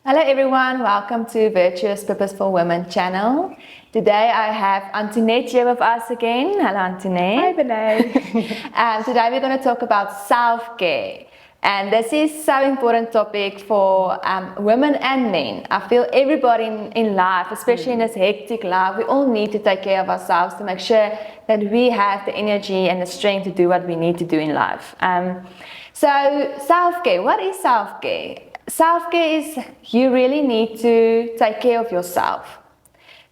Hello everyone, welcome to Virtuous Purposeful Women channel. Today I have Antoinette here with us again. Hello Antoinette. Hi Benee. And today we're going to talk about self-care. And this is so important topic for women and men. I feel everybody in life, especially in this hectic life, we all need to take care of ourselves to make sure that we have the energy and the strength to do what we need to do in life. So self-care, what is self-care? Self-care is you really need to take care of yourself.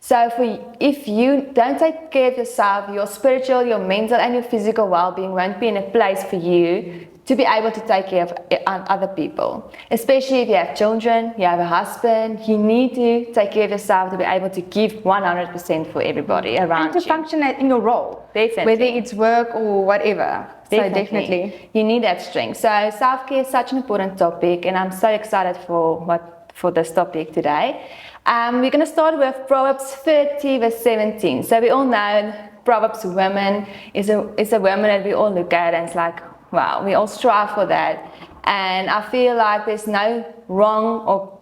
So if you don't take care of yourself, your spiritual, your mental and your physical well-being won't be in a place for you to be able to take care of other people. Especially if you have children, you have a husband, you need to take care of yourself to be able to give 100% for everybody around you. And to function in your role. Definitely. Whether it's work or whatever. Definitely. So definitely. You need that strength. So self-care is such an important topic and I'm so excited for this topic today. We're going to start with Proverbs 30 verse 17. So we all know Proverbs woman is a woman that we all look at and it's like, wow, we all strive for that. And I feel like there's no wrong or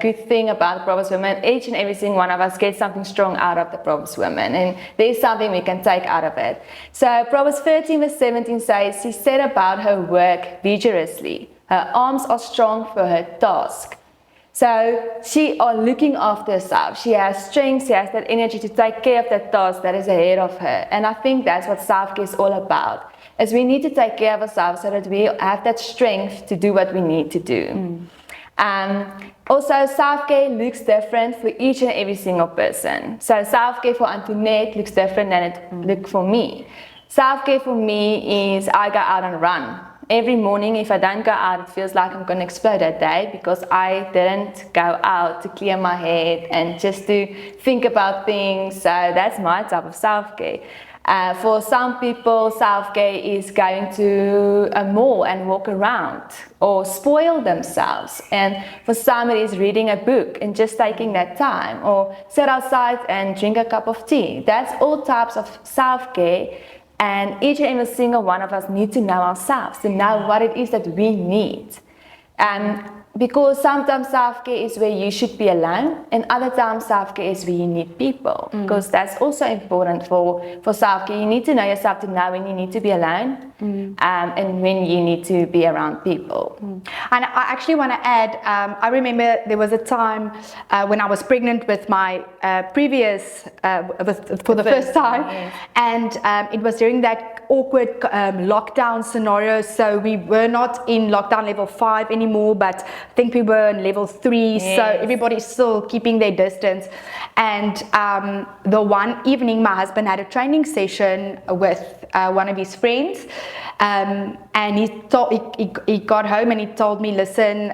good thing about the Proverbs women. Each and every single one of us gets something strong out of the Proverbs women, and there's something we can take out of it. So Proverbs 13 verse 17 says, she set about her work vigorously. Her arms are strong for her task. So she is looking after herself. She has strength, she has that energy to take care of that task that is ahead of her. And I think that's what self-care is all about. Is we need to take care of ourselves so that we have that strength to do what we need to do. Also, self-care looks different for each and every single person. So self-care for Antoinette looks different than it looks for me. Self-care for me is I go out and run. Every morning, if I don't go out, it feels like I'm going to explode that day because I didn't go out to clear my head and just to think about things. So that's my type of self-care. For some people, self-care is going to a mall and walk around or spoil themselves. And for some, it is reading a book and just taking that time or sit outside and drink a cup of tea. That's all types of self-care. And each and every single one of us need to know ourselves, to know what it is that we need. Because sometimes self-care is where you should be alone, and other times self-care is where you need people. Because that's also important for self-care. You need to know yourself to know when you need to be alone and when you need to be around people. And I actually want to add, I remember there was a time when I was pregnant with my previous, for the first time, yes. And it was during that awkward lockdown scenario. So we were not in lockdown level 5 anymore, but I think we were in level 3, yes. So everybody's still keeping their distance. And the one evening my husband had a training session with one of his friends, and he got home and he told me, listen,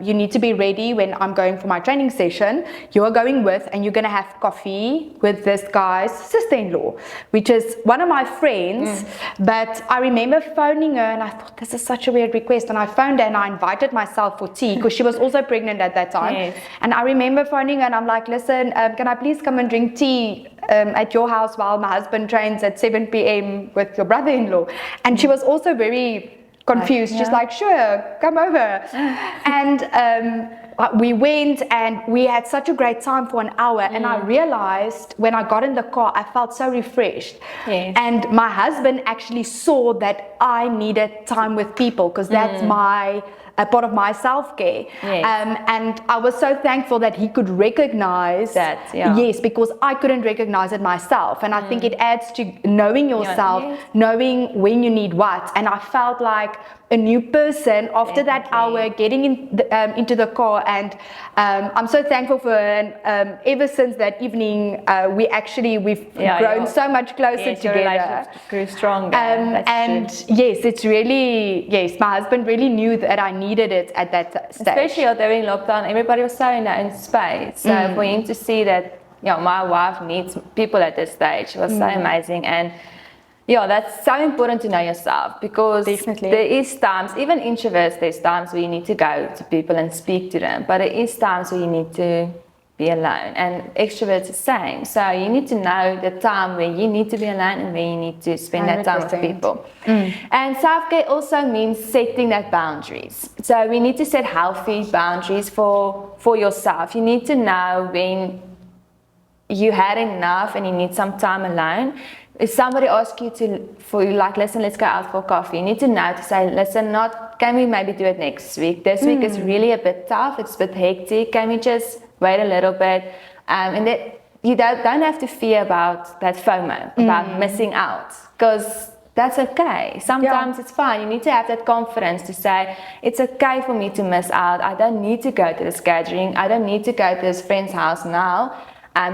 you need to be ready when I'm going for my training session. You're going with, and you're going to have coffee with this guy's sister-in-law, which is one of my friends. But I remember phoning her and I thought, this is such a weird request. And I phoned her and I invited myself for tea because she was also pregnant at that time. Yes. And I remember phoning her and I'm like, listen, can I please come and drink tea at your house while my husband trains at 7 p.m. with your brother-in-law? And she was also very confused, just like, sure, come over. And we went and we had such a great time for an hour. And I realized when I got in the car, I felt so refreshed. Yes. And my husband actually saw that I needed time with people because that's a part of my self-care. Yes. And I was so thankful that he could recognize that. Yeah. Yes, because I couldn't recognize it myself. And I think it adds to knowing yourself, yes. knowing when you need what. And I felt like a new person after that hour getting into the car. And I'm so thankful for her. And ever since that evening, we've grown so much closer together. Your relationship grew stronger. And yes, it's really, yes, my husband really knew that I needed it at that stage. Especially during lockdown, everybody was so in their own space. So for him to see that, my wife needs people at this stage was so amazing. And that's so important to know yourself because Definitely. There is times, even introverts, there's times where you need to go to people and speak to them. But there is times where you need to be alone, and extroverts the same. So you need to know the time where you need to be alone and where you need to spend that time with 100%. people. And self-care also means setting that boundaries. So we need to set healthy boundaries for yourself. You need to know when you had enough and you need some time alone. If somebody asks you listen, let's go out for coffee, you need to know to say, listen, can we maybe do it next week? This week is really a bit tough, it's a bit hectic, can we just wait a little bit? And that you don't have to fear about that FOMO, about missing out, because that's okay. Sometimes it's fine. You need to have that confidence to say, it's okay for me to miss out. I don't need to go to this gathering. I don't need to go to this friend's house now.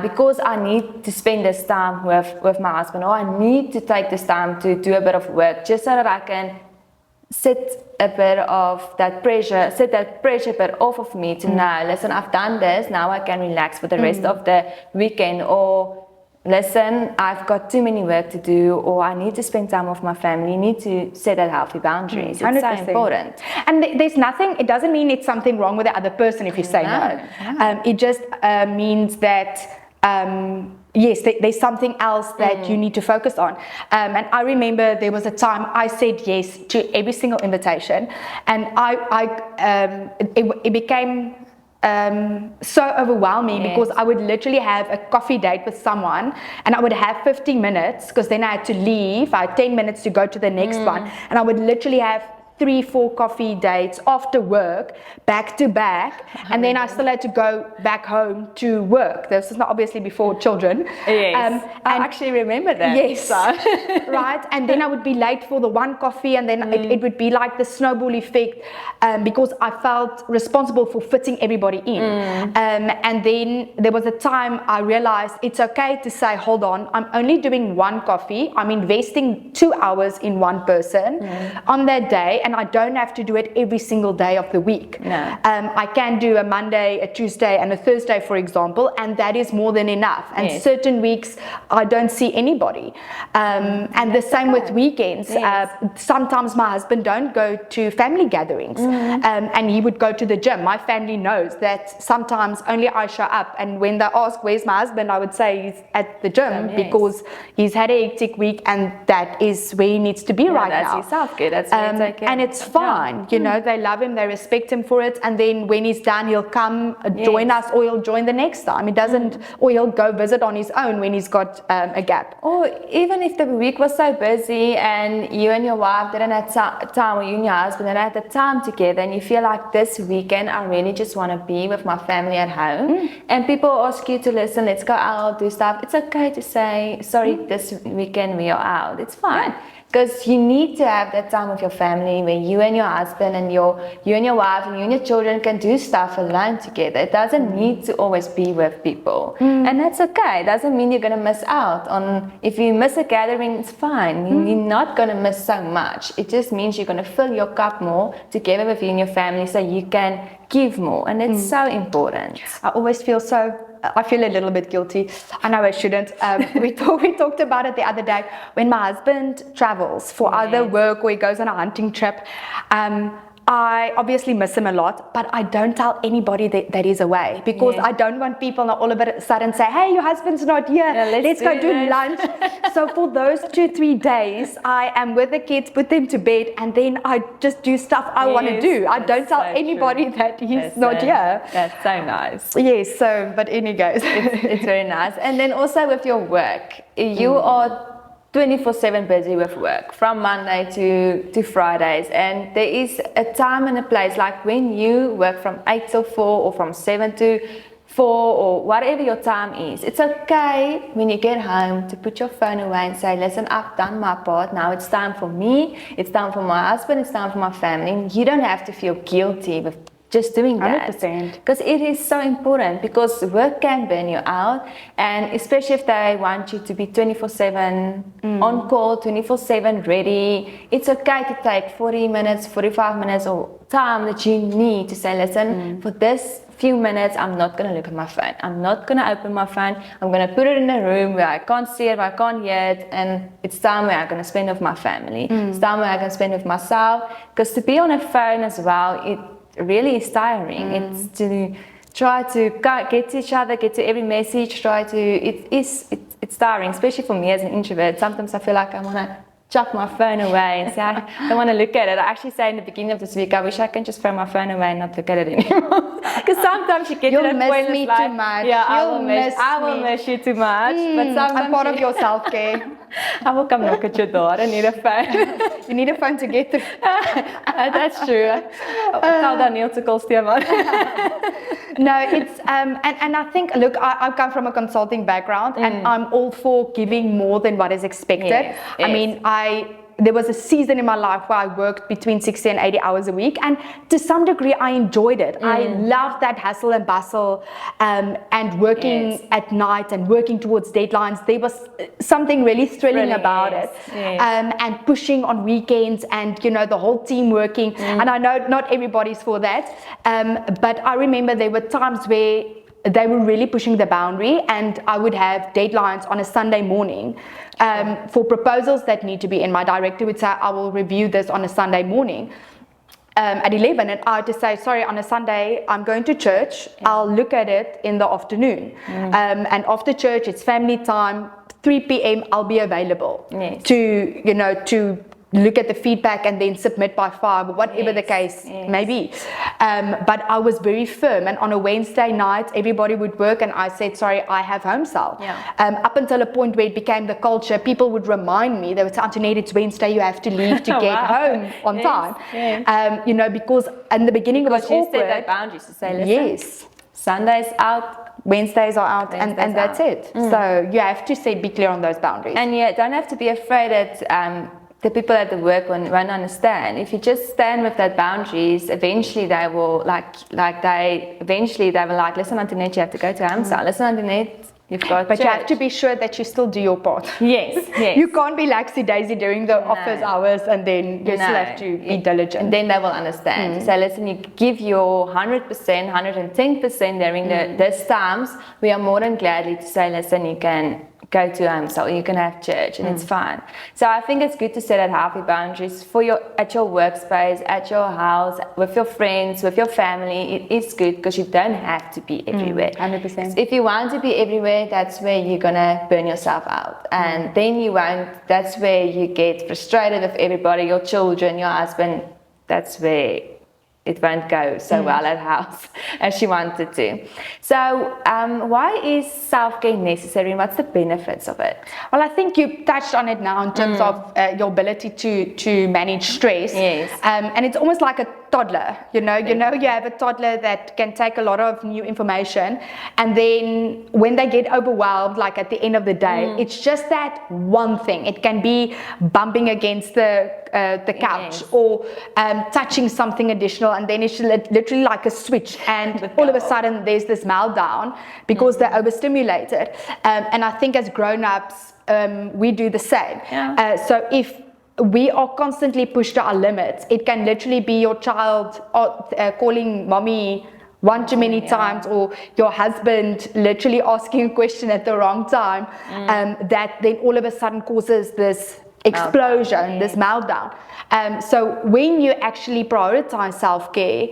Because I need to spend this time with my husband, or I need to take this time to do a bit of work, just so that I can set that pressure bit off of me to know, listen, I've done this, now I can relax for the rest of the weekend, or listen, I've got too many work to do, or I need to spend time with my family. You need to set that healthy boundaries. 100%. It's so important. And there's nothing, it doesn't mean it's something wrong with the other person if you say no. It just means that yes, there's something else that you need to focus on. And I remember there was a time I said yes to every single invitation, and it became so overwhelming because I would literally have a coffee date with someone, and I would have 15 minutes because then I had to leave. I had 10 minutes to go to the next one, and I would literally have 3-4 coffee dates after work, back to back, and then I still had to go back home to work. This is not obviously before children. Yes, I actually remember that. Yes, so. Right, and then I would be late for the one coffee, and then it would be like the snowball effect, because I felt responsible for fitting everybody in. And then there was a time I realized it's okay to say, hold on, I'm only doing one coffee. I'm investing 2 hours in one person on that day, and I don't have to do it every single day of the week. No. I can do a Monday, a Tuesday, and a Thursday, for example, and that is more than enough. And certain weeks I don't see anybody. And the same with weekends. Sometimes my husband don't go to family gatherings, and he would go to the gym. My family knows that sometimes only I show up, and when they ask where's my husband, I would say he's at the gym because he's had a hectic week, and that is where he needs to be right now. That's his self-care. That's and it's fine, you know, they love him, they respect him for it, and then when he's done, he'll come join us, or he'll join the next time. He doesn't, or he'll go visit on his own when he's got a gap. Or even if the week was so busy and you and your wife didn't have time, or you and your husband didn't have the time together, and you feel like this weekend I really just want to be with my family at home, and people ask you to listen, let's go out, do stuff, it's okay to say, sorry, this weekend we are out. It's fine. Because you need to have that time with your family where you and your husband and you and your wife and you and your children can do stuff alone together. It doesn't need to always be with people. And that's okay. It doesn't mean you're going to miss out on, if you miss a gathering, it's fine. You're not going to miss so much. It just means you're going to fill your cup more together with you and your family so you can give more. And it's so important. I always feel I feel a little bit guilty. I know I shouldn't. We talked about it the other day. When my husband travels for either work or he goes on a hunting trip, I obviously miss him a lot, but I don't tell anybody that he's away, because I don't want people now all of a sudden say, hey, your husband's not here, let's go do lunch. So for those 2-3 days, I am with the kids, put them to bed, and then I just do stuff I want to do. I don't tell anybody that he's not here. That's so nice. Yes, but anyways. It's very nice. And then also with your work, you are 24/7 busy with work from Monday to Fridays, and there is a time and a place, like when you work from 8 till 4 or from 7 to 4 or whatever your time is. It's okay when you get home to put your phone away and say, listen, I've done my part, now it's time for me, it's time for my husband, it's time for my family. And you don't have to feel guilty with just doing that. 100%. Because it is so important, because work can burn you out, and especially if they want you to be 24/7 on call, 24/7 ready. It's okay to take 40 minutes, 45 minutes or time that you need to say, listen, for this few minutes I'm not going to look at my phone, I'm not going to open my phone, I'm going to put it in a room where I can't see it, where I can't hear it, and it's time where I'm going to spend with my family. It's time where I can spend with myself, because to be on a phone as well, it really is tiring. It's try to get to each other, get to every message, it's tiring, especially for me as an introvert. Sometimes I feel like I want to chuck my phone away and say, I don't want to look at it. I actually say in the beginning of this week, I wish I can just throw my phone away and not look at it anymore. Because sometimes you get to that point. You'll miss me too much. Yeah, I will miss you too much. But sometimes I'm part of your self-care. I will come knock at your door. I don't need a phone. You need a phone to get through. That's true. Tell Daniel to call Stefan. No, it's and I think, look, I come from a consulting background, and I'm all for giving more than what is expected. Yes, yes. I mean, there was a season in my life where I worked between 60 and 80 hours a week, and to some degree I enjoyed it. I loved that hustle and bustle, and working at night and working towards deadlines. There was something really thrilling about it. Yes. And pushing on weekends, and you know, the whole team working. And I know not everybody's for that, but I remember there were times where they were really pushing the boundary, and I would have deadlines on a Sunday morning for proposals that need to be in. My director would say, I will review this on a Sunday morning at 11, and I had to say, sorry, on a Sunday I'm going to church. I'll look at it in the afternoon. And after church, it's family time. 3 p.m. I'll be available to look at the feedback and then submit by 5, or whatever the case may be. But I was very firm, and on a Wednesday night everybody would work, and I said, sorry, I have home cell. Up until a point where it became the culture, people would remind me, they would say, Antoinette, it's Wednesday, you have to leave to get home on time. Because in the beginning it was awkward. You set that boundaries to say, listen, Sunday's out, Wednesdays are out, and that's it. So you have to be clear on those boundaries. And don't have to be afraid that the people at the work won't understand. If you just stand with that boundaries, eventually they will listen, Antoinette, you have to go to Amsa. Listen, Antoinette, you've got But church. you have to be sure that you still do your part. Yes. You can't be laxy-daisy during the office hours, and then you still have to be diligent. And then they will understand. So listen, you give your 100%, 110% during these times. We are more than gladly to say, listen, you can go to so you can have church, and it's fine. So I think it's good to set out healthy boundaries at your workspace, at your house, with your friends, with your family. It is good because you don't have to be everywhere. 100%. If you want to be everywhere, that's where you're gonna burn yourself out, and then you won't. That's where you get frustrated with everybody, your children, your husband. That's where it won't go so well at house as you wanted to. So why is self-care necessary, and what's the benefits of it? Well, I think you touched on it now in terms of your ability to manage stress. Yes. And it's almost like a toddler. You have a toddler that can take a lot of new information, and then when they get overwhelmed, like at the end of the day, it's just that one thing. It can be bumping against the couch, or touching something additional, and then it's literally like a switch, and all of a sudden there's this meltdown because they're overstimulated. And I think as grown-ups, we do the same. So if we are constantly pushed to our limits, it can literally be your child calling mommy one too many times, or your husband literally asking a question at the wrong time, that then all of a sudden causes this explosion, this meltdown. So when you actually prioritize self-care,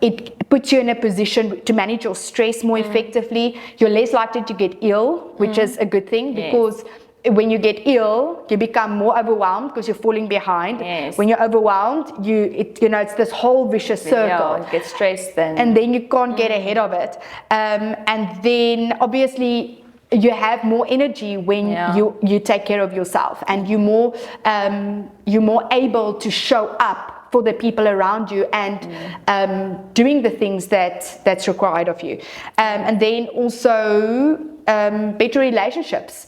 it puts you in a position to manage your stress more effectively. You're less likely to get ill, which is a good thing, because when you get ill, you become more overwhelmed because you're falling behind. When you're overwhelmed, it's this whole vicious circle. You get stressed and then you can't get ahead of it. And then obviously you have more energy when you take care of yourself, and you're more able to show up for the people around you, and doing the things that's required of you. And then also better relationships.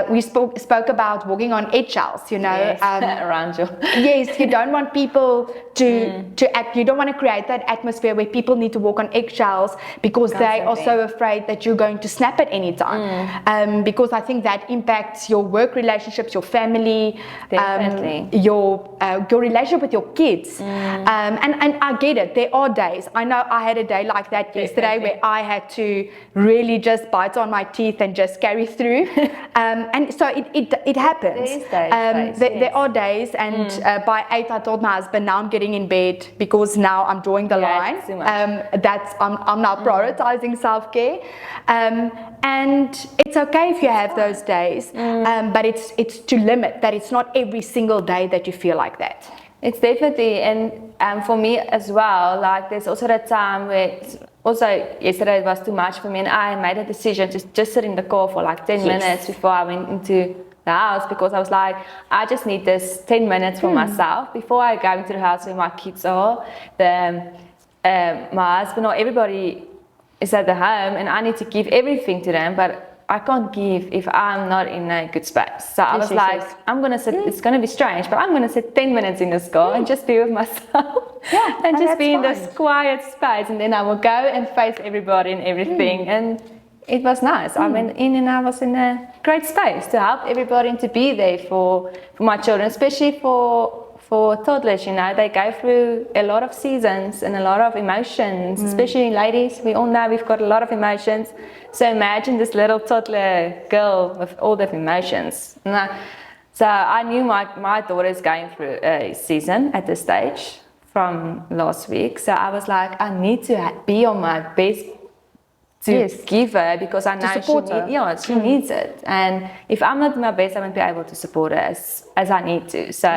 We spoke about walking on eggshells, around you. Yes, you don't want people to act. You don't want to create that atmosphere where people need to walk on eggshells because they are so afraid that you're going to snap at any time. Because I think that impacts your work relationships, your family, your relationship with your kids. And I get it. There are days. I know I had a day like that yesterday where I had to really just bite on my my teeth and just carry through. And so it happens. There are days, and by 8 I told my husband, now I'm getting in bed because now I'm drawing the line. I'm now prioritizing self-care. And it's okay if you have those days, but it's to limit that. It's not every single day that you feel like that. It's definitely, and for me as well, like there's also that time where, also yesterday it was too much for me, and I made a decision to just sit in the car for like 10 minutes before I went into the house, because I was like, I just need this 10 minutes for myself before I go into the house where my kids are, my husband or everybody is at the home, and I need to give everything to them, but I can't give if I'm not in a good space. So I was like, I'm going to sit, it's going to be strange, but I'm going to sit 10 minutes in this car and just be with myself and just be in this quiet space. And then I will go and face everybody and everything. And it was nice. I went in and I was in a great space to help everybody and to be there for my children, especially for toddlers. You know, they go through a lot of seasons and a lot of emotions, especially ladies. We all know we've got a lot of emotions. So imagine this little toddler girl with all the emotions. So I knew my daughter is going through a season at this stage from last week. So I was like, I need to be on my best to give her, because I know she needs it. And if I'm not my best, I won't be able to support her as I need to. So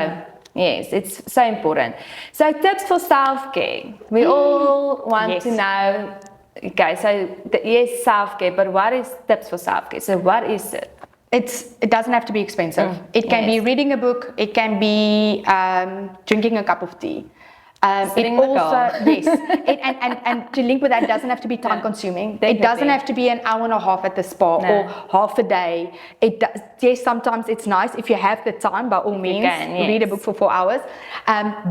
yes, it's so important. So tips for self-care. We all want to know. Okay, so yes, self-care, but what is tips for self-care? So what is it? It doesn't have to be expensive. It can be reading a book. It can be drinking a cup of tea. It also, and to link with that, it doesn't have to be time consuming. Definitely. It doesn't have to be an hour and a half at the spa or half a day. Yes, sometimes it's nice if you have the time, by all means, read a book for 4 hours.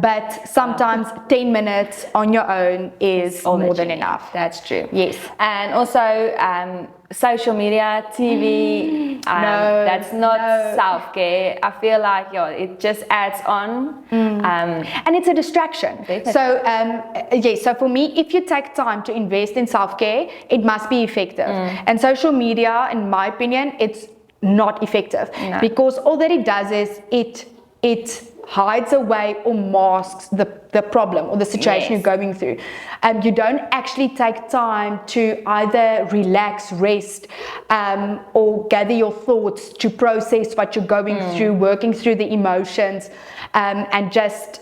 But sometimes 10 minutes on your own is more than enough. That's true. Yes. And also social media, TV, that's not self-care. I feel like it just adds on. And it's a distraction. Definitely. So so for me, if you take time to invest in self-care, it must be effective. And social media, in my opinion, it's not effective, because all that it does is it hides away or masks the problem or the situation you're going through. And you don't actually take time to either relax, rest, or gather your thoughts to process what you're going through, working through the emotions, and just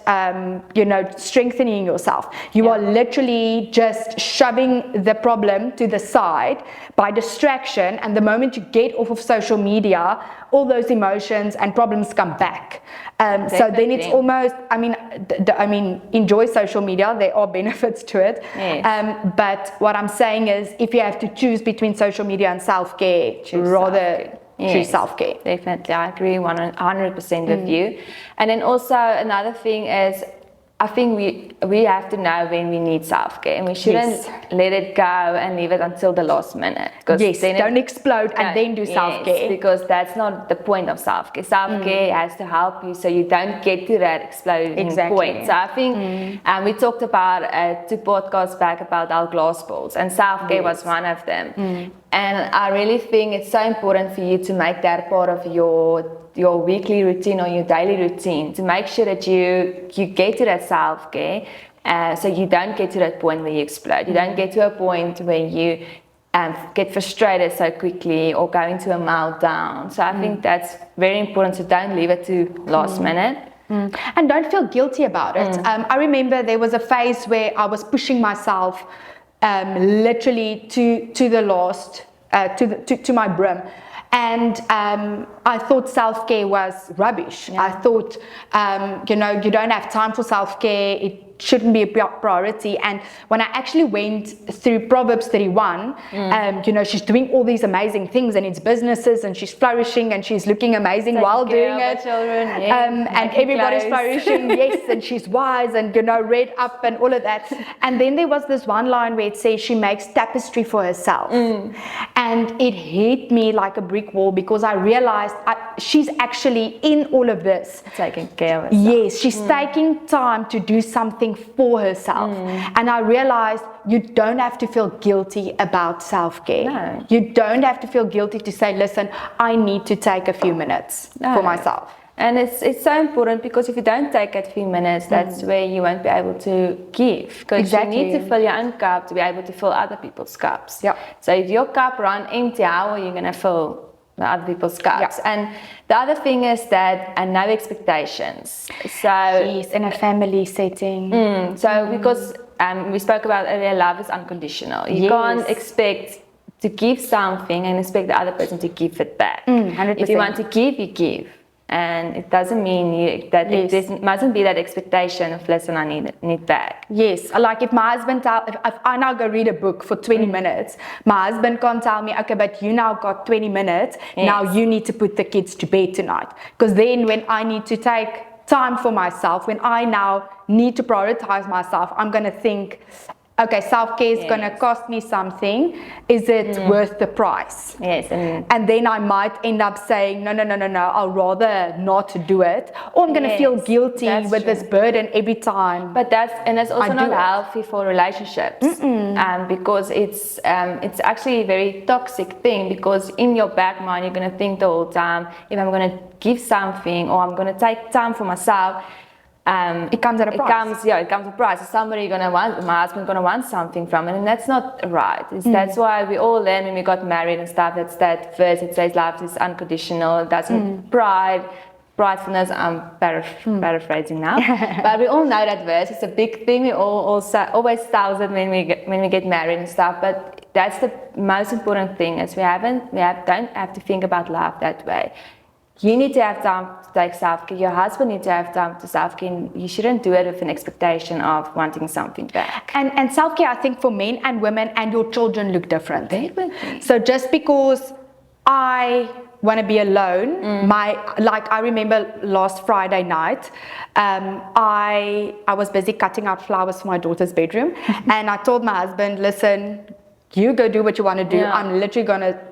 strengthening yourself. You are literally just shoving the problem to the side by distraction, and the moment you get off of social media, all those emotions and problems come back. So then it's almost, I mean, enjoy social media. There are benefits to it. Yes. But what I'm saying is, if you have to choose between social media and self-care, rather choose self-care. Definitely, I agree 100% with you. And then also another thing is, I think we have to know when we need self-care, and we shouldn't let it go and leave it until the last minute. Don't explode and then do self-care. Because that's not the point of self-care. Self-care has to help you so you don't get to that exploding point. So I think we talked about 2 podcasts back about our glass balls, and self-care was one of them. And I really think it's so important for you to make that part of your weekly routine or your daily routine, to make sure that you get to that self-care, so you don't get to that point where you explode. You don't get to a point where you get frustrated so quickly or go into a meltdown. So I think that's very important, so don't leave it to last minute. And don't feel guilty about it. I remember there was a phase where I was pushing myself literally to the last, to my brim. And I thought self-care was rubbish. I thought, you don't have time for self-care. It shouldn't be a priority. And when I actually went through Proverbs 31, she's doing all these amazing things, and it's businesses, and she's flourishing, and she's looking amazing while doing it. Children, and everybody's flourishing, and she's wise, and read up and all of that. And then there was this one line where it says she makes tapestry for herself. And it hit me like a brick wall, because I realized she's actually in all of this. Taking care of herself. Yes, she's taking time to do something something for herself. And I realized you don't have to feel guilty about self-care. No. You don't have to feel guilty to say, listen, I need to take a few minutes for myself. And it's so important, because if you don't take a few minutes, that's where you won't be able to give. Because you need to fill your own cup to be able to fill other people's cups. Yeah. So if your cup runs empty, how are you going to fill the other people's cups? Yeah. And the other thing is that, and no expectations. So Yes, in a family setting. because we spoke about earlier, love is unconditional. You can't expect to give something and expect the other person to give it back. 100%. If you want to give, you give. And it doesn't mean that there mustn't be that expectation of, listen, I need back. Yes, like if my husband if I now go read a book for 20 minutes, my husband can't tell me, okay, but you now got 20 minutes, now you need to put the kids to bed tonight. Because then when I need to take time for myself, when I now need to prioritize myself, I'm going to think, okay, self-care is going to cost me something. Is it worth the price? Yes. And then I might end up saying, no, I'll rather not do it. Or I'm going to feel guilty with this burden every time. But it's also not healthy for relationships. Because it's actually a very toxic thing, because in your back mind, you're going to think the whole time, if I'm going to give something or I'm going to take time for myself, it comes at a price. It comes at a price. Somebody my husband gonna want something from it, and that's not right. That's why we all learn when we got married and stuff. That's that verse. It says love is unconditional. It doesn't pridefulness. I'm paraphrasing now, but we all know that verse. It's a big thing. We always tell it when we get married and stuff. But that's the most important thing. Is we don't have to think about love that way. You need to have time to take self-care. Your husband needs to have time to self-care. And you shouldn't do it with an expectation of wanting something back. And self-care, I think, for men and women and your children look different. Definitely. So just because I want to be alone, I remember last Friday night, I was busy cutting out flowers for my daughter's bedroom. And I told my husband, listen, you go do what you want to do. Yeah. I'm literally going to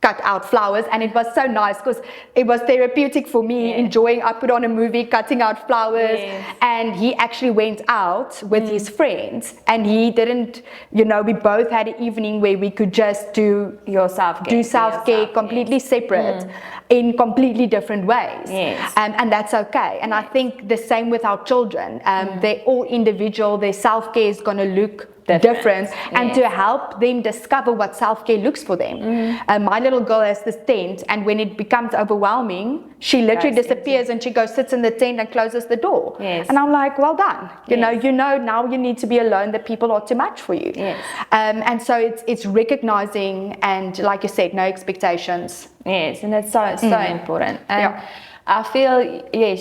cut out flowers, and it was so nice because it was therapeutic for me, enjoying. I put on a movie, cutting out flowers, and he actually went out with his friends, and he didn't, we both had an evening where we could just do self-care completely separate in completely different ways. And that's okay. And I think the same with our children. They're all individual. Their self-care is going to look different, and to help them discover what self-care looks for them. My little girl has this tent, and when it becomes overwhelming, she literally disappears and she goes sits in the tent and closes the door. And I'm like, well done. Now you need to be alone, that people are too much for you. And so it's recognizing, and like you said, no expectations. And that's so important. And I feel,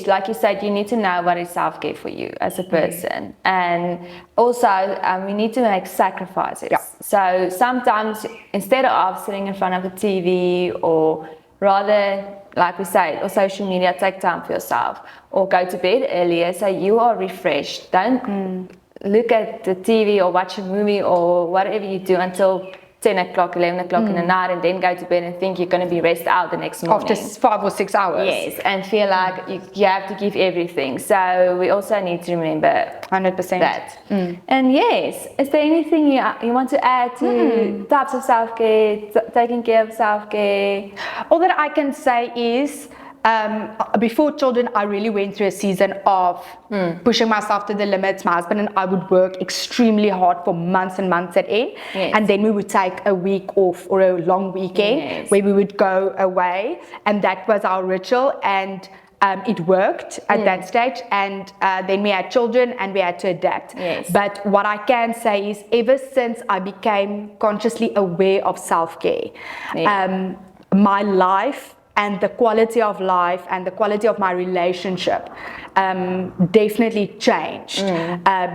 like you said, you need to know what is self-care for you as a person. And also, we need to make sacrifices. So sometimes, instead of sitting in front of the TV, or rather, like we say, or social media, take time for yourself, or go to bed earlier so you are refreshed. Don't look at the TV or watch a movie or whatever you do until 10 o'clock, 11 o'clock in the night, and then go to bed and think you're going to be rested out the next morning. After 5 or 6 hours. And feel like you have to give everything. So we also need to remember 100% that. And is there anything you want to add to types of self-care, taking care of self-care? All that I can say is, before children, I really went through a season of pushing myself to the limits. My husband and I would work extremely hard for months and months at end. And then we would take a week off or a long weekend where we would go away. And that was our ritual. And it worked at that stage. And then we had children and we had to adapt. But what I can say is, ever since I became consciously aware of self-care, my life and the quality of life and the quality of my relationship definitely changed,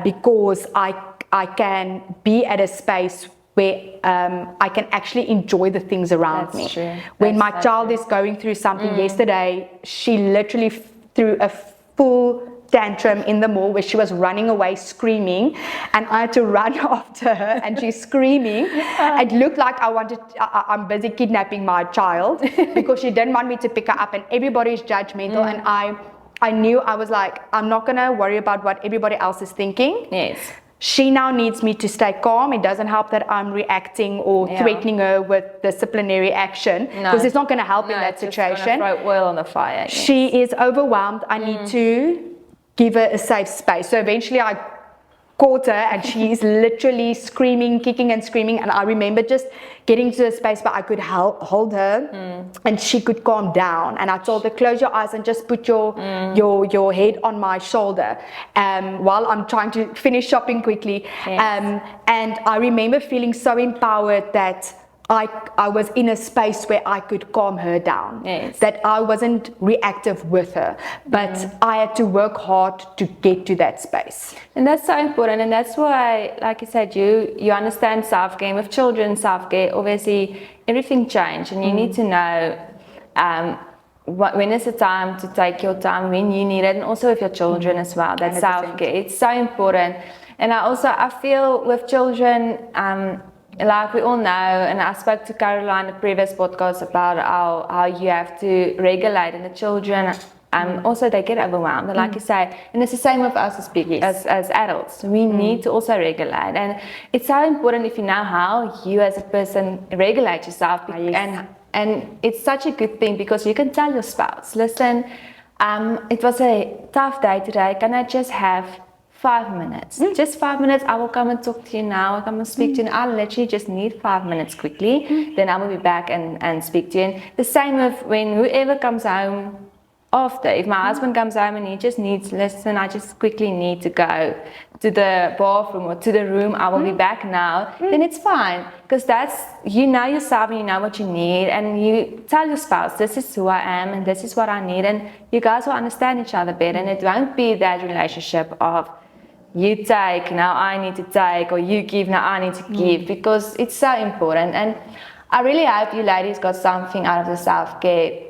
because I can be at a space where I can actually enjoy the things around me. When my child is going through something, yesterday she literally threw a full tantrum in the mall where she was running away screaming, and I had to run after her, and she's screaming. It looked like I'm busy kidnapping my child because she didn't want me to pick her up, and everybody is judgmental. And I knew I was like, I'm not going to worry about what everybody else is thinking. Yes. She now needs me to stay calm. It doesn't help that I'm reacting or threatening her with disciplinary action, because it's not going to help in that situation. It's just going to throw oil on the fire. Yes. She is overwhelmed. I need to give her a safe space. So eventually I caught her, and she is literally screaming, kicking and screaming, and I remember just getting to a space where I could hold her and she could calm down, and I told her, close your eyes and just put your head on my shoulder while I'm trying to finish shopping quickly. Yes. And I remember feeling so empowered that I was in a space where I could calm her down. Yes. That I wasn't reactive with her, but I had to work hard to get to that space. And that's so important, and that's why, like you said, you understand self-care. With children, self-care, obviously everything changed, and you need to know when is the time to take your time, when you need it, and also with your children as well. That 100%. self-care, it's so important. And I feel with children, like we all know, and I spoke to Caroline in the previous podcast about how you have to regulate, and the children also they get overwhelmed, and like you say, and it's the same with us as adults. We need to also regulate, and it's so important if you know how you as a person regulate yourself. And it's such a good thing, because you can tell your spouse, listen, it was a tough day today, can I just have 5 minutes? Just 5 minutes. I will come and talk to you now. I'll come and speak to you. And I literally just need 5 minutes quickly. Then I will be back and speak to you. And the same with when whoever comes home after. If my husband comes home and he just needs, listen, I just quickly need to go to the bathroom or to the room. I will be back now. Then it's fine, because that's, you know yourself and you know what you need, and you tell your spouse, this is who I am and this is what I need, and you guys will understand each other better. And it won't be that relationship of you take, now I need to take, or you give, now I need to give, because it's so important. And I really hope you ladies got something out of the self-care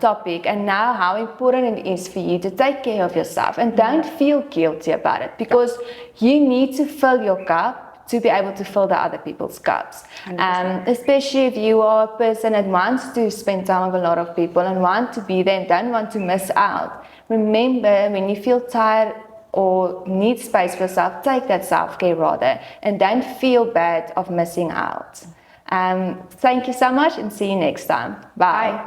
topic, and now how important it is for you to take care of yourself, and don't feel guilty about it, because you need to fill your cup to be able to fill the other people's cups. Especially if you are a person that wants to spend time with a lot of people and want to be there and don't want to miss out. Remember, when you feel tired or need space for yourself, take that self-care rather, and don't feel bad of missing out. Thank you so much, and see you next time. Bye.